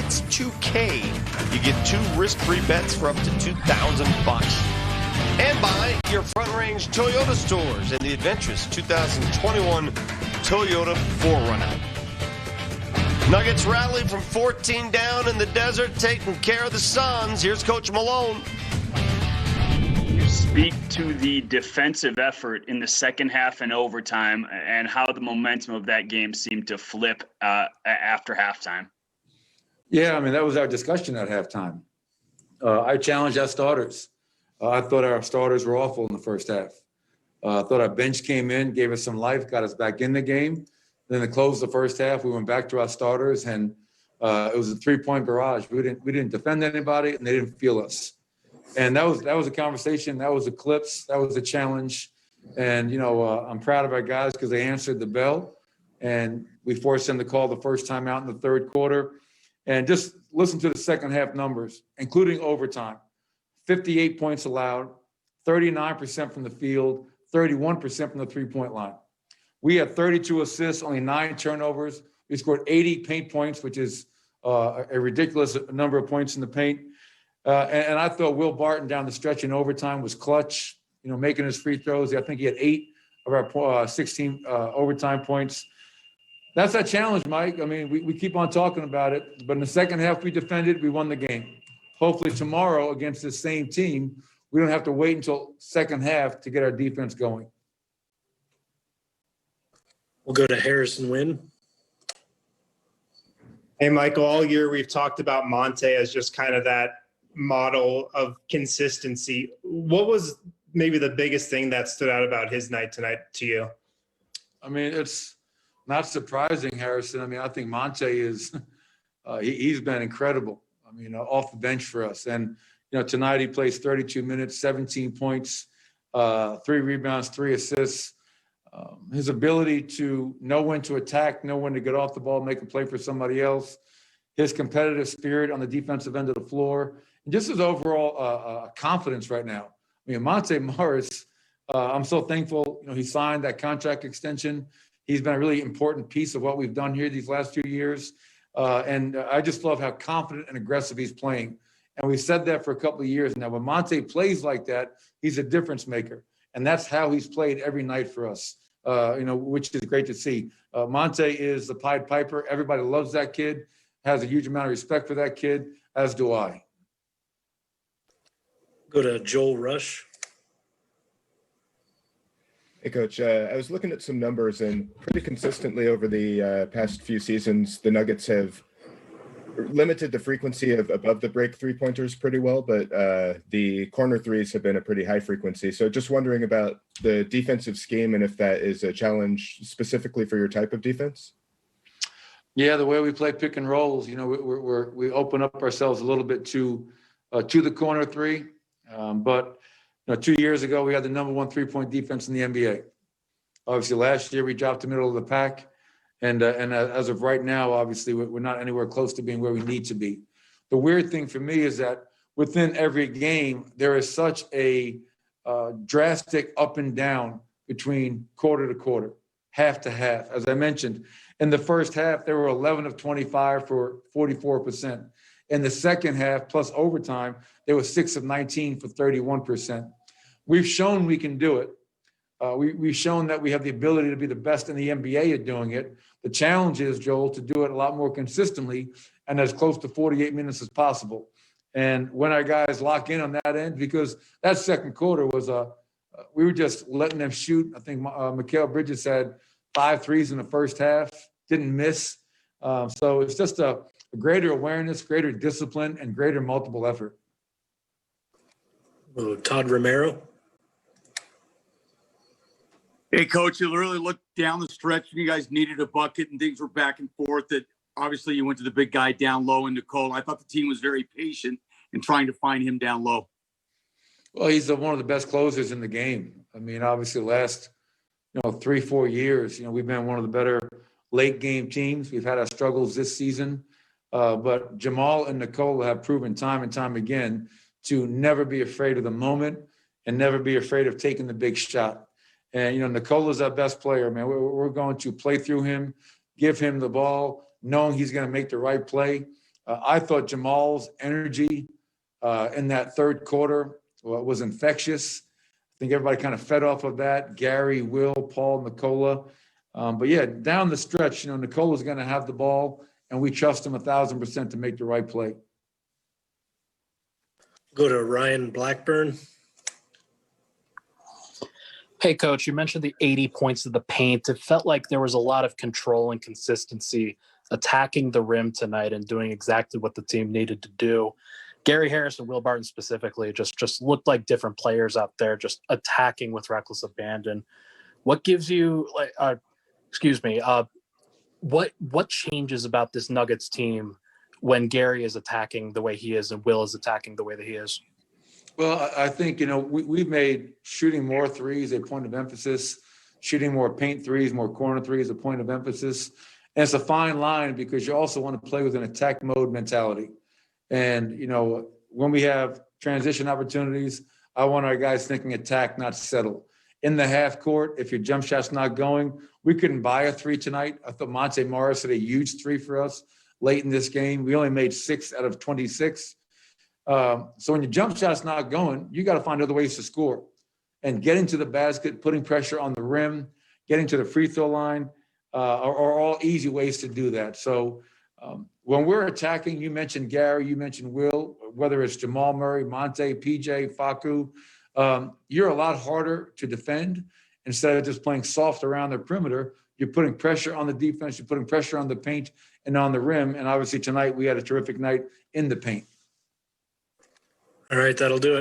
It's 2K. You get 2 risk-free bets for up to $2,000. And by your Front Range Toyota stores and the adventurous 2021 Toyota 4Runner. Nuggets rally from 14 down in the desert, taking care of the Suns. Here's Coach Malone. You speak to the defensive effort in the second half and overtime and how the momentum of that game seemed to flip after halftime. Yeah, I mean, that was our discussion at halftime. I challenged our starters. I thought our starters were awful in the first half. I thought our bench came in, gave us some life, got us back in the game. Then to close the first half, we went back to our starters, and it was a 3-point barrage. We didn't defend anybody, and they didn't feel us. And that was a conversation. That was a clips. That was a challenge. And I'm proud of our guys because they answered the bell, and we forced them to call the first time out in the third quarter. And just listen to the second half numbers, including overtime. 58 points allowed, 39% from the field, 31% from the three-point line. We had 32 assists, only 9 turnovers. We scored 80 paint points, which is a ridiculous number of points in the paint. And I thought Will Barton down the stretch in overtime was clutch, making his free throws. I think he had 8 of our 16 overtime points. That's our challenge, Mike. I mean, we keep on talking about it, but in the second half we defended, we won the game. Hopefully tomorrow against the same team, we don't have to wait until second half to get our defense going. We'll go to Harrison Wynn. Hey, Michael, all year we've talked about Monte as just kind of that model of consistency. What was maybe the biggest thing that stood out about his night tonight to you? I mean, it's not surprising, Harrison. I mean, I think Monte is he's been incredible. I mean, off the bench for us. And, tonight he plays 32 minutes, 17 points, 3 rebounds, 3 assists. His ability to know when to attack, know when to get off the ball, make a play for somebody else, his competitive spirit on the defensive end of the floor, and just his overall confidence right now. I mean, Monte Morris, I'm so thankful, he signed that contract extension. He's been a really important piece of what we've done here these last few years. And I just love how confident and aggressive he's playing. And we've said that for a couple of years now. When Monte plays like that, he's a difference maker. And that's how he's played every night for us, which is great to see. Monte is the Pied Piper. Everybody loves that kid, has a huge amount of respect for that kid, as do I. Go to Joel Rush. Hey, Coach. I was looking at some numbers, and pretty consistently over the past few seasons, the Nuggets have limited the frequency of above the break three-pointers pretty well, but the corner threes have been a pretty high frequency. So just wondering about the defensive scheme and if that is a challenge specifically for your type of defense. Yeah, the way we play pick and rolls, we open up ourselves a little bit to the corner three. But 2 years ago, we had the number 1 3-point defense in the NBA. Obviously, last year we dropped the middle of the pack. And as of right now, obviously, we're not anywhere close to being where we need to be. The weird thing for me is that within every game, there is such a drastic up and down between quarter to quarter, half to half. As I mentioned, in the first half, they were 11 of 25 for 44%. In the second half, plus overtime, they were 6 of 19 for 31%. We've shown we can do it. We've shown that we have the ability to be the best in the NBA at doing it. The challenge is, Joel, to do it a lot more consistently and as close to 48 minutes as possible. And when our guys lock in on that end, because that second quarter was we were just letting them shoot. I think Mikal Bridges had 5 threes in the first half, didn't miss. So it's just a greater awareness, greater discipline, and greater multiple effort. Oh, Todd Romero. Hey, Coach, you really looked down the stretch and you guys needed a bucket and things were back and forth. That obviously you went to the big guy down low in Nikola. I thought the team was very patient in trying to find him down low. Well, he's one of the best closers in the game. I mean, obviously last 3-4 years, we've been one of the better late game teams. We've had our struggles this season. But Jamal and Nikola have proven time and time again to never be afraid of the moment and never be afraid of taking the big shot. And, Nikola's our best player, man. We're going to play through him, give him the ball, knowing he's going to make the right play. I thought Jamal's energy in that third quarter was infectious. I think everybody kind of fed off of that. Gary, Will, Paul, Nikola. But yeah, down the stretch, Nikola's going to have the ball, and we trust him 1,000% to make the right play. Go to Ryan Blackburn. Hey, Coach, you mentioned the 80 points of the paint. It felt like there was a lot of control and consistency attacking the rim tonight and doing exactly what the team needed to do. Gary Harris and Will Barton specifically just looked like different players out there, just attacking with reckless abandon. What gives you, what changes about this Nuggets team when Gary is attacking the way he is and Will is attacking the way that he is? Well, I think, we've made shooting more threes a point of emphasis, shooting more paint threes, more corner threes a point of emphasis. And it's a fine line because you also want to play with an attack mode mentality. And, when we have transition opportunities, I want our guys thinking attack, not settle. In the half court, if your jump shot's not going, we couldn't buy a three tonight. I thought Monte Morris had a huge three for us late in this game. We only made 6 out of 26. So when your jump shot's not going, you got to find other ways to score. And getting to the basket, putting pressure on the rim, getting to the free throw line are all easy ways to do that. So when we're attacking, you mentioned Gary, you mentioned Will, whether it's Jamal Murray, Monte, PJ, Facu, you're a lot harder to defend. Instead of just playing soft around the perimeter, you're putting pressure on the defense, you're putting pressure on the paint and on the rim. And obviously tonight we had a terrific night in the paint. All right, that'll do it.